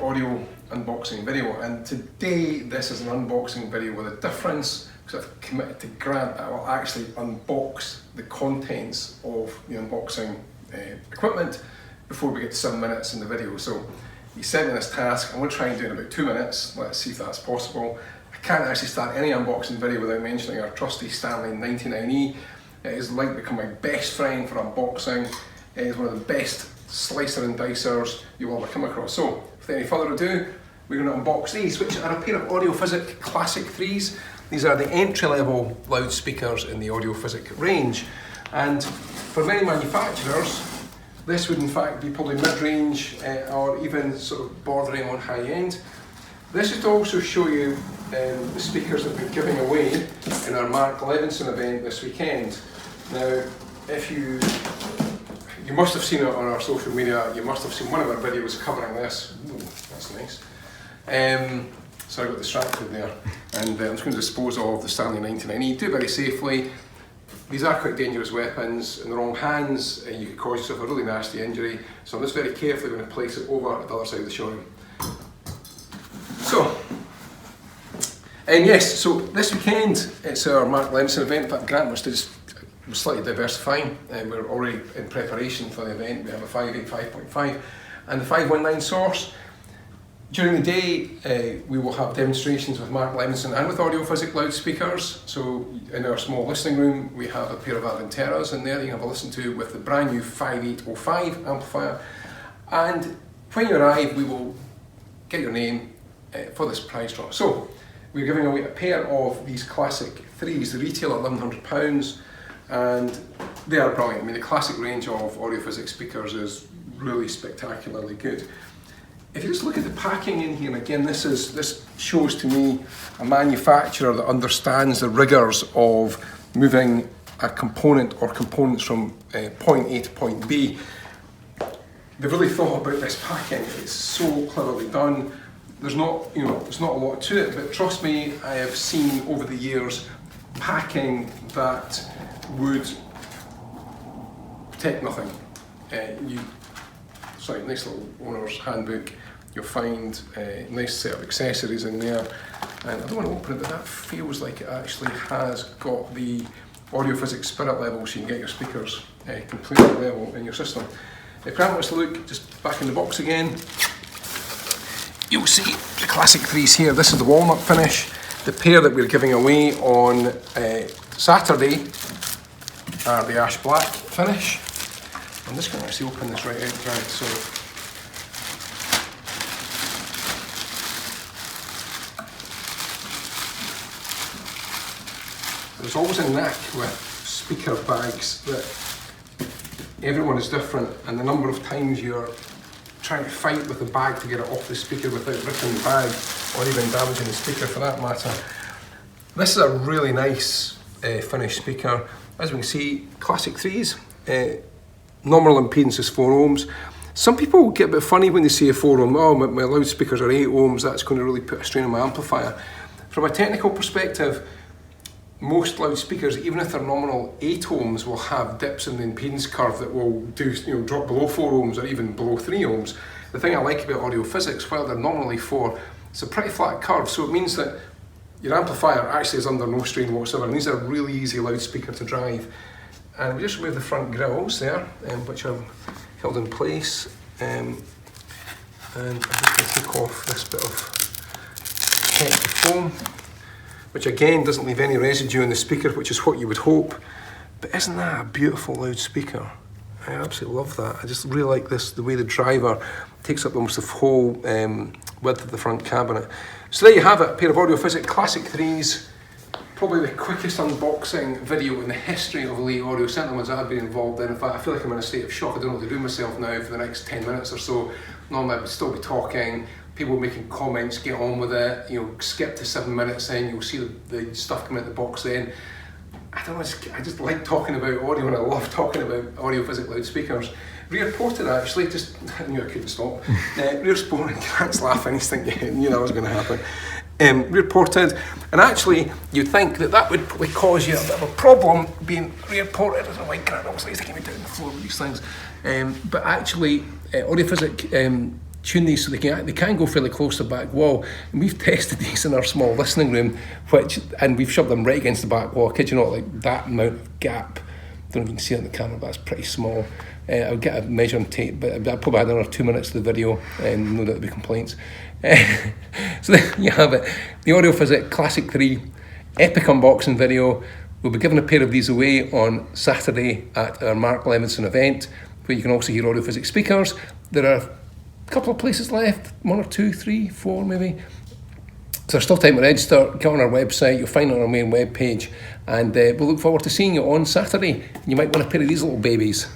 audio unboxing video, and today this is an unboxing video with a difference because I've committed to Grant that I will actually unbox the contents of the unboxing equipment before we get to 7 minutes in the video. So he sent me this task. I'm going to try and do it in about 2 minutes. Let's see if that's possible. I can't actually start any unboxing video without mentioning our trusty Stanley 99E. It has like become my best friend for unboxing. It is one of the best slicer and dicers you will ever come across. So without any further ado, we're going to unbox these, which are a pair of Physic Classic 3s. These are the entry-level loudspeakers in the Physic range. And for many manufacturers, this would in fact be probably mid-range or even sort of bordering on high-end. This is to also show you the speakers that we're giving away in our Mark Levinson event this weekend. Now, if you must have seen it on our social media, you must have seen one of our videos covering this. Ooh, that's nice. So I got distracted there, and I'm just going to dispose of the Stanley 99E. Do it very safely. These are quite dangerous weapons. In the wrong hands, you could cause yourself a really nasty injury. So I'm just very carefully going to place it over at the other side of the showroom. So, and yes, so this weekend it's our Mark Levinson event. In fact, Grant was just slightly diversifying, and we're already in preparation for the event. We have a 5.8, 5.5 and the 519 source. During the day, we will have demonstrations with Mark Levinson and with Physic loudspeakers. So in our small listening room, we have a pair of Avanteras in there that you can have a listen to with the brand new 5805 amplifier. And when you arrive, we will get your name for this prize draw. So we're giving away a pair of these Classic 3s. The retail at £1,100, and they are brilliant. I mean, the Classic range of Physic speakers is really spectacularly good. If you just look at the packing in here, and again, this shows to me a manufacturer that understands the rigours of moving a component or components from point A to point B. They've really thought about this packing. It's so cleverly done. There's not a lot to it, but trust me, I have seen over the years packing that would protect nothing. Nice little owner's handbook. You'll find a nice set of accessories in there, and I don't want to open it, but that feels like it actually has got the Physic spirit level, so you can get your speakers completely level in your system. If Grant wants to look just back in the box again, you'll see the Classic 3s here. This is the walnut finish. The pair that we're giving away on Saturday are the ash black finish. I'm just going to actually open this right out, right? So there's always a knack with speaker bags that everyone is different, and the number of times you're trying to fight with the bag to get it off the speaker without ripping the bag or even damaging the speaker for that matter. This is a really nice finished speaker. As we can see, Classic 3s. Nominal impedance is 4 ohms. Some people get a bit funny when they see a 4 ohm. Oh, my loudspeakers are 8 ohms, that's going to really put a strain on my amplifier. From a technical perspective, most loudspeakers, even if they're nominal 8 ohms, will have dips in the impedance curve that will drop below 4 ohms or even below 3 ohms. The thing I like about Physics, while they're nominally 4, it's a pretty flat curve, so it means that your amplifier actually is under no strain whatsoever, and these are a really easy loudspeaker to drive. And we just remove the front grills there, which are held in place, and I'm just going to take off this bit of hefty foam, which again doesn't leave any residue in the speaker, which is what you would hope. But isn't that a beautiful loudspeaker? I absolutely love that. I just really like this, the way the driver takes up almost the whole width of the front cabinet. So there you have it, a pair of Physic Classic 3s. Probably the quickest unboxing video in the history of Elite Audio, certainly ones I've been involved in. In fact, I feel like I'm in a state of shock. I don't know what to do myself now for the next 10 minutes or so. Normally I would still be talking, people making comments, get on with it, skip to 7 minutes in, you'll see the stuff coming out the box then. I don't know, I just like talking about audio, and I love talking about Physic loudspeakers. Rear ported actually, I knew I couldn't stop. Rear ported, Grant's laughing, he's thinking, that was going to happen. Rear ported, and actually you'd think that would probably cause you a bit of a problem being rear ported. I don't know why Grant obviously is taking me down the floor with these things, but actually Physic tune these so they can go fairly close to the back wall. And we've tested these in our small listening room, and we've shoved them right against the back wall. I kid you not, like that amount of gap. I don't know if you can see it on the camera, but that's pretty small. I'll get a measuring tape, but I probably had another 2 minutes of the video, and no doubt there'll be complaints. So there you have it. The Audio Physic Classic 3 epic unboxing video. We'll be giving a pair of these away on Saturday at our Mark Levinson event, where you can also hear Audio Physic speakers. There are a couple of places left, 1 or 2, 3, 4 maybe. So there's still time to register. Get on our website, you'll find it on our main webpage, and we'll look forward to seeing you on Saturday. You might want a pair of these little babies.